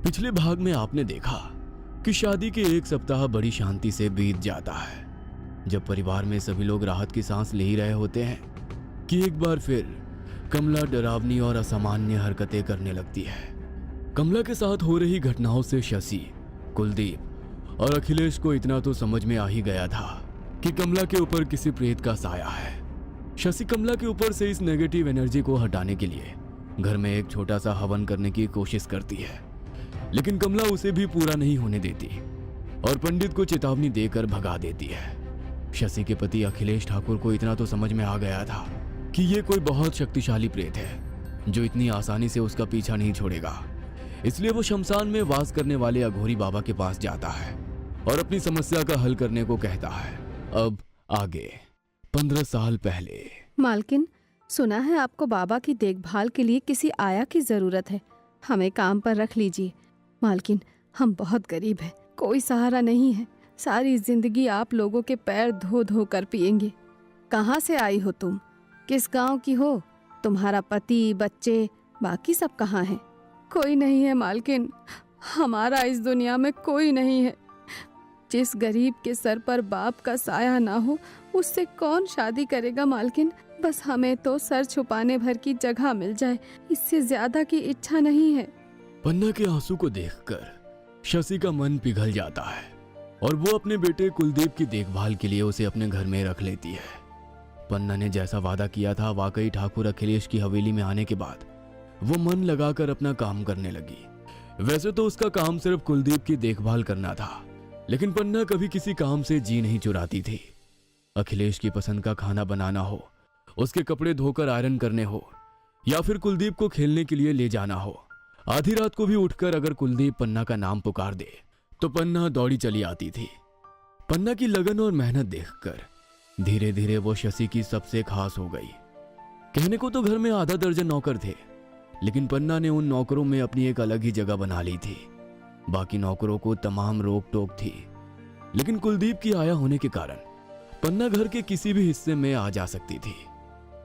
पिछले भाग में आपने देखा कि शादी के एक सप्ताह बड़ी शांति से बीत जाता है, जब परिवार में सभी लोग राहत की सांस ले ही रहे होते हैं कि एक बार फिर कमला डरावनी और असामान्य हरकतें करने लगती है। कमला के साथ हो रही घटनाओं से शशि, कुलदीप और अखिलेश को इतना तो समझ में आ ही गया था कि कमला के ऊपर किसी प्रेत का साया है। शशि कमला के ऊपर से इस नेगेटिव एनर्जी को हटाने के लिए घर में एक छोटा सा हवन करने की कोशिश करती है, लेकिन कमला उसे भी पूरा नहीं होने देती और पंडित को चेतावनी देकर भगा देती है। शशि के पति अखिलेश ठाकुर को इतना तो समझ में आ गया था कि ये कोई बहुत शक्तिशाली प्रेत है जो इतनी आसानी से उसका पीछा नहीं छोड़ेगा, इसलिए वो शमशान में वास करने वाले अघोरी बाबा के पास जाता है और अपनी समस्या का हल करने को कहता है। अब आगे 15 साल पहले। मालकिन, सुना है आपको बाबा की देखभाल के लिए किसी आया की जरूरत है, हमें काम पर रख लीजिए। मालकिन, हम बहुत गरीब हैं, कोई सहारा नहीं है, सारी जिंदगी आप लोगों के पैर धो धो कर पिएंगे। कहाँ से आई हो तुम? किस गांव की हो? तुम्हारा पति, बच्चे, बाकी सब कहाँ हैं? कोई नहीं है मालकिन, हमारा इस दुनिया में कोई नहीं है। जिस गरीब के सर पर बाप का साया ना हो उससे कौन शादी करेगा मालकिन? बस हमें तो सर छुपाने भर की जगह मिल जाए, इससे ज्यादा की इच्छा नहीं है। पन्ना के आंसू को देखकर शशि का मन पिघल जाता है और वो अपने बेटे कुलदीप की देखभाल के लिए उसे अपने घर में रख लेती है। पन्ना ने जैसा वादा किया था, वाकई ठाकुर अखिलेश की हवेली में आने के बाद वो मन लगाकर अपना काम करने लगी। वैसे तो उसका काम सिर्फ कुलदीप की देखभाल करना था, लेकिन पन्ना कभी किसी काम से जी नहीं चुराती थी। अखिलेश की पसंद का खाना बनाना हो, उसके कपड़े धोकर आयरन करने हो, या फिर कुलदीप को खेलने के लिए ले जाना हो, आधी रात को भी उठकर अगर कुलदीप पन्ना का नाम पुकार दे तो पन्ना दौड़ी चली आती थी। पन्ना की लगन और मेहनत देखकर धीरे धीरे वो शशि की सबसे खास हो गई। कहने को तो घर में आधा दर्जन नौकर थे, लेकिन पन्ना ने उन नौकरों में अपनी एक अलग ही जगह बना ली थी। बाकी नौकरों को तमाम रोक टोक थी, लेकिन कुलदीप की आया होने के कारण पन्ना घर के किसी भी हिस्से में आ जा सकती थी।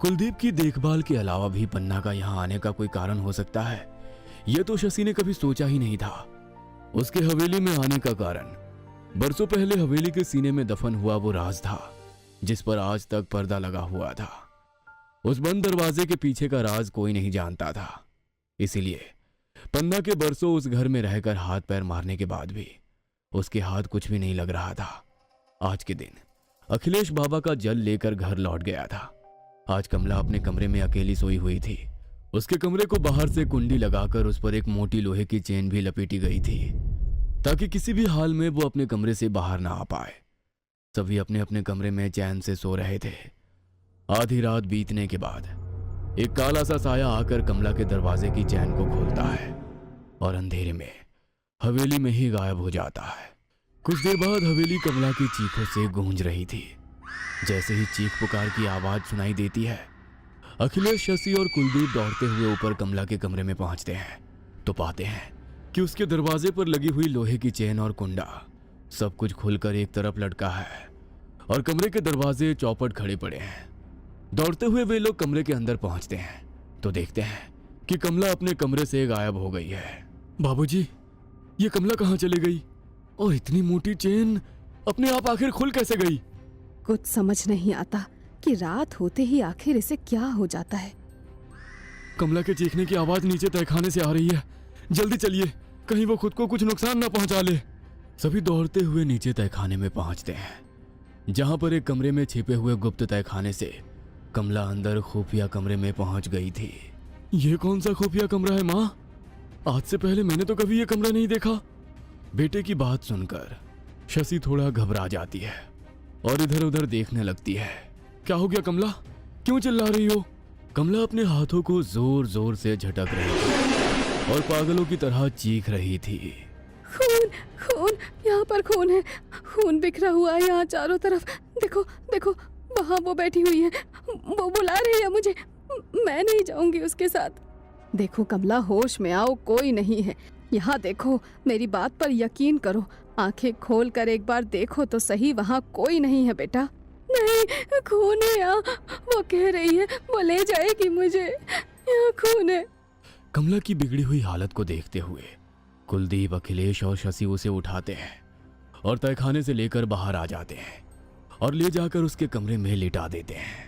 कुलदीप की देखभाल के अलावा भी पन्ना का यहाँ आने का कोई कारण हो सकता है, यह तो शशि ने कभी सोचा ही नहीं था। उसके हवेली में आने का कारण बरसों पहले हवेली के सीने में दफन हुआ वो राज था, जिस पर आज तक पर्दा लगा हुआ था। उस बंद दरवाजे के पीछे का राज कोई नहीं जानता था, इसीलिए पन्ना के बरसों उस घर में रहकर हाथ पैर मारने के बाद भी उसके हाथ कुछ भी नहीं लग रहा था। आज के दिन अखिलेश बाबा का जल लेकर घर लौट गया था। आज कमला अपने कमरे में अकेली सोई हुई थी। उसके कमरे को बाहर से कुंडी लगाकर उस पर एक मोटी लोहे की चेन भी लपेटी गई थी, ताकि किसी भी हाल में वो अपने कमरे से बाहर ना आ पाए। सभी अपने अपने कमरे में चैन से सो रहे थे। आधी रात बीतने के बाद एक काला सा साया आकर कमला के दरवाजे की चैन को खोलता है और अंधेरे में हवेली में ही गायब हो जाता है। कुछ देर बाद हवेली कमला की चीखों से गूंज रही थी। जैसे ही चीख पुकार की आवाज सुनाई देती है, अखिलेश, शशि और कुलदीप दौड़ते हुए ऊपर कमला के कमरे में पहुंचते हैं तो पाते हैं कि उसके दरवाजे पर लगी हुई लोहे की चेन और कुंडा सब कुछ खुलकर एक तरफ लटका है और कमरे के दरवाजे चौपट खड़े पड़े हैं। दौड़ते हुए वे लोग कमरे के अंदर पहुंचते हैं तो देखते हैं कि कमला अपने कमरे से गायब हो गई है। बाबूजी, ये कमला कहाँ चली गई और इतनी मोटी चेन अपने आप आखिर खुल कैसे गई? कुछ समझ नहीं आता कि रात होते ही आखिर इसे क्या हो जाता है। कमला के चीखने की आवाज नीचे तहखाने से आ रही है, जल्दी चलिए, कहीं वो खुद को कुछ नुकसान ना पहुंचा ले। सभी दौड़ते हुए नीचे तहखाने में पहुंचते हैं, जहां पर एक कमरे में छिपे हुए गुप्त तहखाने से कमला अंदर खुफिया कमरे में पहुंच गई थी। ये कौन सा खुफिया कमरा है माँ? आज से पहले मैंने तो कभी ये कमरा नहीं देखा। बेटे की बात सुनकर शशि थोड़ा घबरा जाती है और इधर उधर देखने लगती है। क्या हो गया कमला, क्यों चिल्ला रही हो? कमला अपने हाथों को जोर जोर से झटक रही थी और पागलों की तरह चीख रही थी। खून, खून, यहाँ पर खून है, खून बिखरा हुआ है यहाँ चारों तरफ। देखो देखो, वहाँ वो बैठी हुई है, वो बुला रही है मुझे, मैं नहीं जाऊंगी उसके साथ। देखो कमला, होश में आओ, कोई नहीं है यहाँ। देखो, मेरी बात पर यकीन करो, आंखें खोल कर एक बार देखो तो सही, वहाँ कोई नहीं है बेटा। नहीं, खून है यहाँ, वो कह रही है वो ले जाएगी मुझे, यहाँ खून है। कमला की बिगड़ी हुई हालत को देखते हुए कुलदीप, अखिलेश और शशि उसे उठाते हैं और तहखाने से लेकर बाहर आ जाते हैं और ले जाकर उसके कमरे में लिटा देते हैं।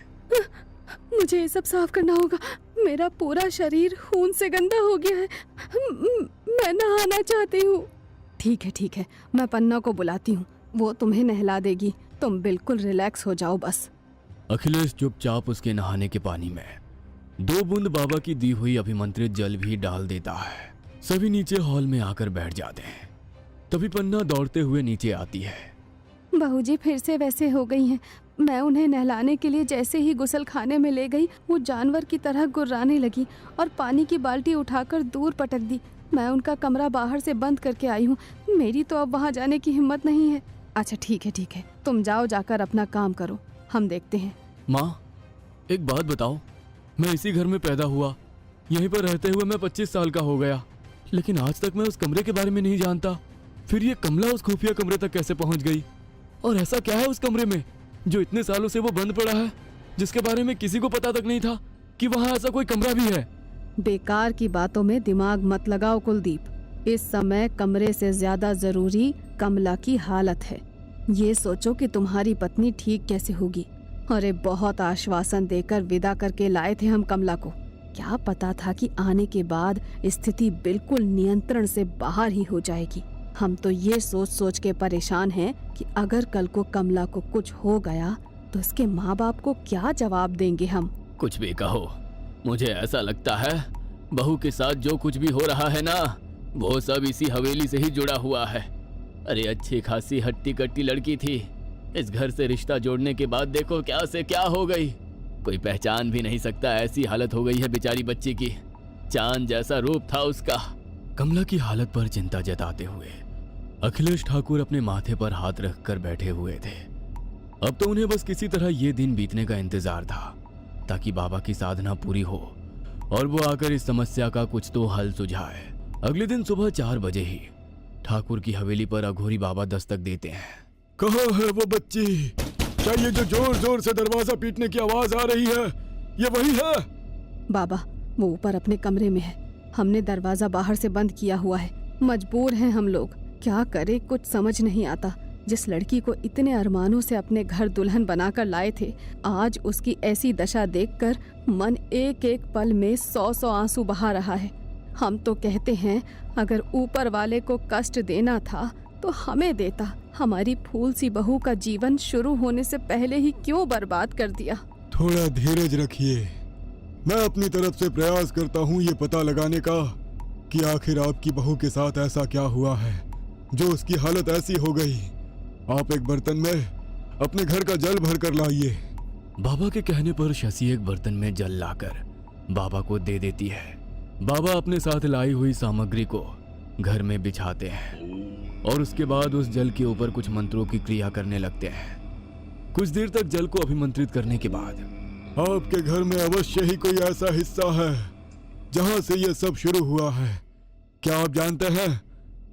मुझे ये सब साफ करना होगा। मेरा पूरा शरीर खून से गंदा हो गया है। मैं नहाना चाहती हूँ। ठीक है, मैं पन्ना को बुलाती हूँ, वो तुम्हें नहला देगी। तुम बिल्कुल रिलैक्स हो जाओ बस। अखिलेश चुपचाप उसके नहाने के पानी में 2 बूंद बाबा की दी हुई अभिमंत्रित जल भी डाल देता है। सभी नीचे हॉल में आकर बैठ जाते हैं। तभी पन्ना दौड़ते हुए नीचे आती है। बहूजी फिर से वैसे हो गई हैं। मैं उन्हें नहलाने के लिए जैसे ही गुसल खाने में ले गई, वो जानवर की तरह गुर्राने लगी और पानी की बाल्टी उठाकर दूर पटक दी। मैं उनका कमरा बाहर से बंद करके आई हूँ। मेरी तो अब वहाँ जाने की हिम्मत नहीं है। अच्छा ठीक है, तुम जाओ, जाकर अपना काम करो, हम देखते हैं। माँ, एक बात बताओ, मैं इसी घर में पैदा हुआ, यहीं पर रहते हुए मैं 25 साल का हो गया, लेकिन आज तक मैं उस कमरे के बारे में नहीं जानता। फिर ये कमला उस खुफिया कमरे तक कैसे पहुंच गई? और ऐसा क्या है उस कमरे में जो इतने सालों से वो बंद पड़ा है, जिसके बारे में किसी को पता तक नहीं था कि वहाँ ऐसा कोई कमरा भी है? बेकार की बातों में दिमाग मत लगाओ कुलदीप। इस समय कमरे से ज्यादा जरूरी कमला की हालत है। ये सोचो कि तुम्हारी पत्नी ठीक कैसे होगी। अरे बहुत आश्वासन देकर विदा करके लाए थे हम कमला को। क्या पता था कि आने के बाद स्थिति बिल्कुल नियंत्रण से बाहर ही हो जाएगी। हम तो ये सोच सोच के परेशान हैं कि अगर कल को कमला को कुछ हो गया तो उसके माँ बाप को क्या जवाब देंगे हम। कुछ भी कहो, मुझे ऐसा लगता है बहू के साथ जो कुछ भी हो रहा है ना, वो सब इसी हवेली से ही जुड़ा हुआ है। अरे अच्छी खासी हट्टी कट्टी लड़की थी, इस घर से रिश्ता जोड़ने के बाद देखो क्या से क्या हो गई। कोई पहचान भी नहीं सकता, ऐसी हालत हो गई है बेचारी बच्ची की। चांद जैसा रूप था उसका। कमला की हालत पर चिंता जताते हुए अखिलेश ठाकुर अपने माथे पर हाथ रखकर बैठे हुए थे। अब तो उन्हें बस किसी तरह ये दिन बीतने का इंतजार था, ताकि बाबा की साधना पूरी हो और वो आकर इस समस्या का कुछ तो हल सुझाए। अगले दिन सुबह 4 बजे ही ठाकुर की हवेली पर अघोरी बाबा दस्तक देते हैं। कहाँ है वो बच्ची? क्या ये जो जोर जोर से दरवाजा पीटने की आवाज आ रही है, ये वही है? बाबा, वो ऊपर अपने कमरे में है। हमने दरवाजा बाहर से बंद किया हुआ है। मजबूर हैं हम लोग, क्या करे कुछ समझ नहीं आता। जिस लड़की को इतने अरमानों से अपने घर दुल्हन बनाकर लाए थे, आज उसकी ऐसी दशा देखकर मन एक एक पल में 100 आंसू बहा रहा है। हम तो कहते हैं अगर ऊपर वाले को कष्ट देना था तो हमें देता। हमारी फूल सी बहू का जीवन शुरू होने से पहले ही क्यों बर्बाद कर दिया। थोड़ा धीरज रखिए, मैं अपनी तरफ से प्रयास करता हूँ ये पता लगाने का कि आखिर आपकी बहू के साथ ऐसा क्या हुआ है जो उसकी हालत ऐसी हो गई। आप एक बर्तन में अपने घर का जल भर कर लाइए। बाबा के कहने पर शशि एक बर्तन में जल लाकर बाबा को दे देती है। बाबा अपने साथ लाई हुई सामग्री को घर में बिछाते हैं और उसके बाद उस जल के ऊपर कुछ मंत्रों की क्रिया करने लगते हैं। कुछ देर तक जल को अभिमंत्रित करने के बाद आपके घर में अवश्य ही कोई ऐसा हिस्सा है जहाँ से ये सब शुरू हुआ है। क्या आप जानते हैं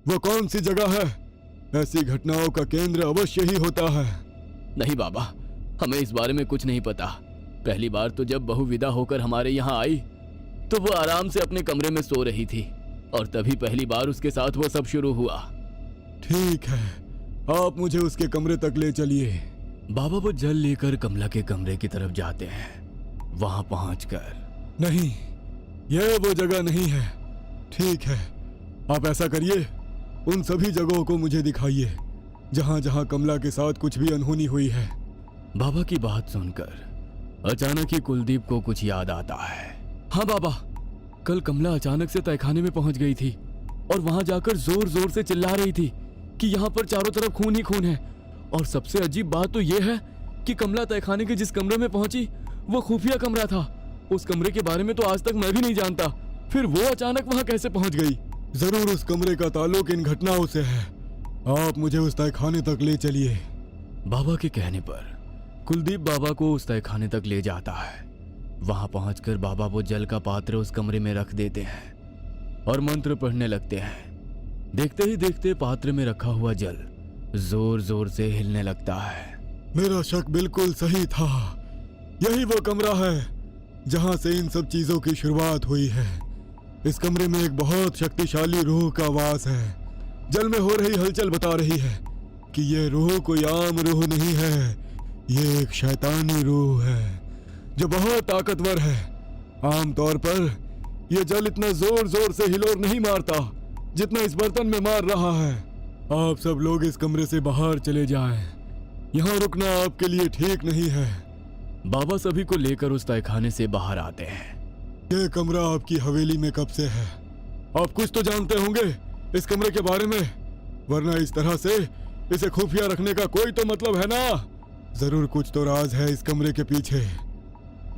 वो कौन सी जगह है? ऐसी घटनाओं का केंद्र अवश्य ही होता है। नहीं बाबा, हमें इस बारे में कुछ नहीं पता। पहली बार तो जब बहू विदा होकर हमारे यहाँ आई तो वो आराम से अपने कमरे में सो रही थी और तभी पहली बार उसके साथ वो सब शुरू हुआ। ठीक है, आप मुझे उसके कमरे तक ले चलिए। बाबा वो जल लेकर कमला के कमरे की तरफ जाते हैं। वहां पहुंचकर, नहीं, यह वो जगह नहीं है। ठीक है, आप ऐसा करिए, उन सभी जगहों को मुझे दिखाइए जहां जहां कमला के साथ कुछ भी अनहोनी हुई है। बाबा की बात सुनकर अचानक ही कुलदीप को कुछ याद आता है। हाँ बाबा, कल कमला अचानक से तहखाने में पहुंच गई थी और वहां जाकर जोर जोर से चिल्ला रही थी कि यहाँ पर चारों तरफ खून ही खून है। और सबसे अजीब बात तो यह है कि कमला तहखाने के जिस कमरे में पहुंची वो खुफिया कमरा था। उस कमरे के बारे में तो आज तक मैं भी नहीं जानता, फिर वो अचानक वहां कैसे पहुंच गई? जरूर उस कमरे का ताल्लुक इन घटनाओं से है। आप मुझे उस तहखाने तक ले चलिए। बाबा के कहने पर कुलदीप बाबा को उस तहखाने तक ले जाता है। वहां पहुंचकर बाबा वो जल का पात्र उस कमरे में रख देते हैं और मंत्र पढ़ने लगते हैं। देखते ही देखते पात्र में रखा हुआ जल जोर जोर से हिलने लगता है। मेरा शक बिल्कुल सही था, यही वो कमरा है जहां से इन सब चीजों की शुरुआत हुई है। इस कमरे में एक बहुत शक्तिशाली रूह का वास है। जल में हो रही हलचल बता रही है कि ये रूह कोई आम रूह नहीं है, ये एक शैतानी रूह है जो बहुत ताकतवर है। आमतौर पर यह जल इतना जोर जोर से हिलोर नहीं मारता जितना इस बर्तन में मार रहा है। आप सब लोग इस कमरे से बाहर चले जाएं। यहाँ रुकना आपके लिए ठीक नहीं है। बाबा सभी को लेकर उस तहखाने से बाहर आते हैं। ये कमरा आपकी हवेली में कब से है? आप कुछ तो जानते होंगे इस कमरे के बारे में, वरना इस तरह से इसे खुफिया रखने का कोई तो मतलब है ना। जरूर कुछ तो राज है इस कमरे के पीछे।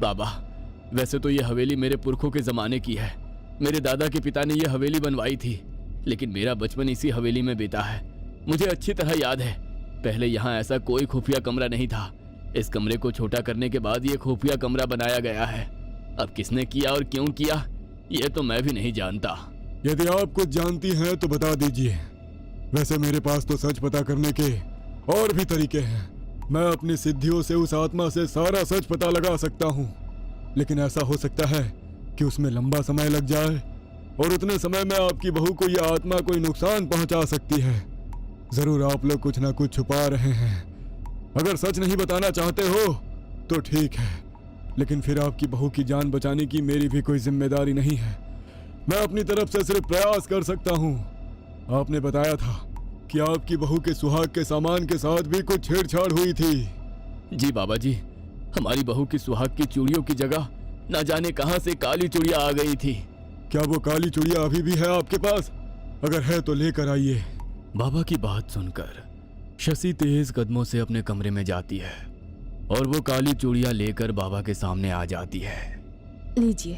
बाबा, वैसे तो ये हवेली मेरे पुरखों के जमाने की है। मेरे दादा के पिता ने ये हवेली बनवाई थी, लेकिन मेरा बचपन इसी हवेली में बीता है। मुझे अच्छी तरह याद है, पहले यहाँ ऐसा कोई खुफिया कमरा नहीं था। इस कमरे को छोटा करने के बाद ये खुफिया कमरा बनाया गया है। अब किसने किया और क्यों किया, ये तो मैं भी नहीं जानता। यदि आप कुछ जानती हैं तो बता दीजिए। वैसे मेरे पास तो सच पता करने के और भी तरीके हैं। मैं अपनी सिद्धियों से उस आत्मा से सारा सच पता लगा सकता हूँ, लेकिन ऐसा हो सकता है कि उसमें लंबा समय लग जाए और उतने समय में आपकी बहू को यह आत्मा कोई नुकसान पहुंचा सकती है। जरूर आप लोग कुछ ना कुछ छुपा रहे हैं। अगर सच नहीं बताना चाहते हो तो ठीक है, लेकिन फिर आपकी बहू की जान बचाने की मेरी भी कोई जिम्मेदारी नहीं है। मैं अपनी तरफ से सिर्फ प्रयास कर सकता हूँ। आपने बताया था कि आपकी बहू के सुहाग के सामान के साथ भी कुछ छेड़छाड़ हुई थी। जी बाबा जी, हमारी बहू की सुहाग की चूड़ियों की जगह न जाने कहां से काली चूड़ियां आ गई थी। क्या वो काली चूड़ियां अभी भी है आपके पास? अगर है तो लेकर आइए। बाबा की बात सुनकर शशि तेज कदमों से अपने कमरे में जाती है और वो काली चूड़ियां लेकर बाबा के सामने आ जाती है। लीजिए,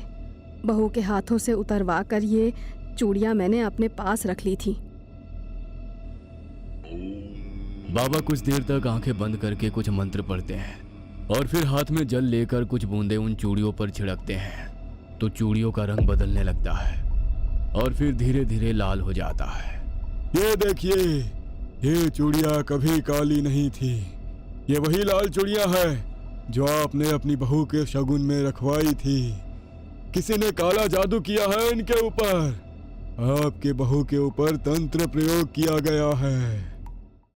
बहू के हाथों से उतरवा कर ये चूड़ियां मैंने अपने पास रख ली थी। बाबा कुछ देर तक आंखें बंद करके कुछ मंत्र पढ़ते हैं और फिर हाथ में जल लेकर कुछ बूंदे उन चूड़ियों पर छिड़कते हैं तो चूड़ियों का रंग बदलने लगता है और फिर धीरे धीरे लाल हो जाता है। ये देखिए, ये चूड़ियां कभी काली नहीं थी। ये वही लाल चूड़ियां हैं जो आपने अपनी बहू के शगुन में रखवाई थी। किसी ने काला जादू किया है इनके ऊपर। आपके बहू के ऊपर तंत्र प्रयोग किया गया है।